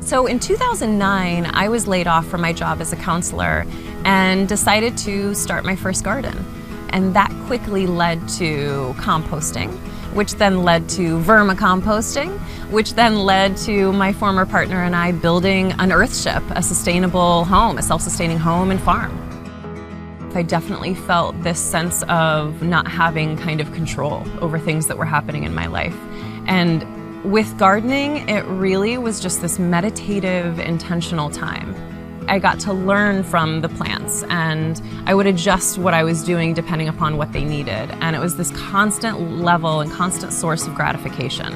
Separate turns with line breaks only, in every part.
So in 2009, I was laid off from my job as a counselor and decided to start my first garden. And that quickly led to composting, which then led to vermicomposting, which then led to my former partner and I building an earthship, a sustainable home, a self-sustaining home and farm. I definitely felt this sense of not having kind of control over things that were happening in my life. And with gardening, it really was just this meditative, intentional time. I got to learn from the plants, and I would adjust what I was doing depending upon what they needed. And it was this constant level and constant source of gratification.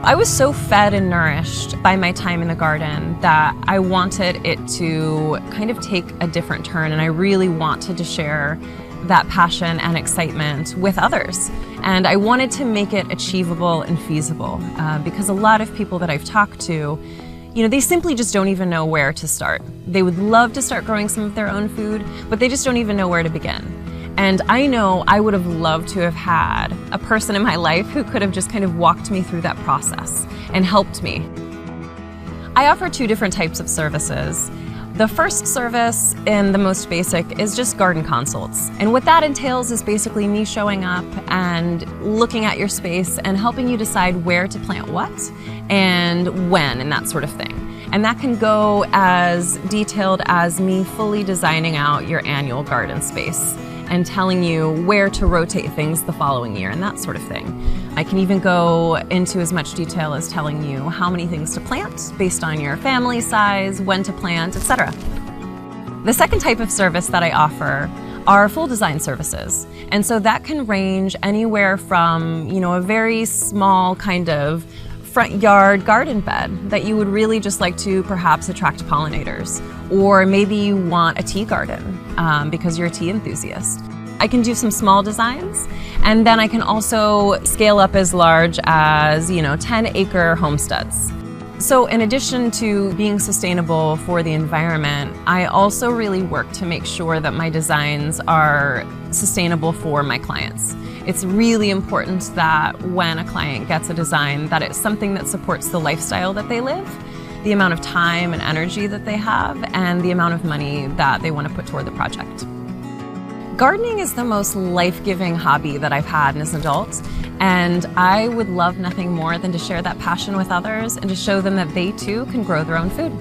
I was so fed and nourished by my time in the garden that I wanted it to kind of take a different turn, and I really wanted to share that passion and excitement with others. And I wanted to make it achievable and feasible because a lot of people that I've talked to, they simply just don't even know where to start. They would love to start growing some of their own food, but they just don't even know where to begin. And I know I would have loved to have had a person in my life who could have just kind of walked me through that process and helped me. I offer two different types of services. The first service, and the most basic, is just garden consults. And what that entails is basically me showing up and looking at your space and helping you decide where to plant what and when and that sort of thing. And that can go as detailed as me fully designing out your annual garden space and telling you where to rotate things the following year and that sort of thing. I can even go into as much detail as telling you how many things to plant based on your family size, when to plant, etc. The second type of service that I offer are full design services. And so that can range anywhere from, a very small kind of front yard garden bed that you would really just like to perhaps attract pollinators, or maybe you want a tea garden because you're a tea enthusiast. I can do some small designs, and then I can also scale up as large as 10-acre homesteads. So in addition to being sustainable for the environment, I also really work to make sure that my designs are sustainable for my clients. It's really important that when a client gets a design, that it's something that supports the lifestyle that they live, the amount of time and energy that they have, and the amount of money that they want to put toward the project. Gardening is the most life-giving hobby that I've had as an adult, and I would love nothing more than to share that passion with others and to show them that they too can grow their own food.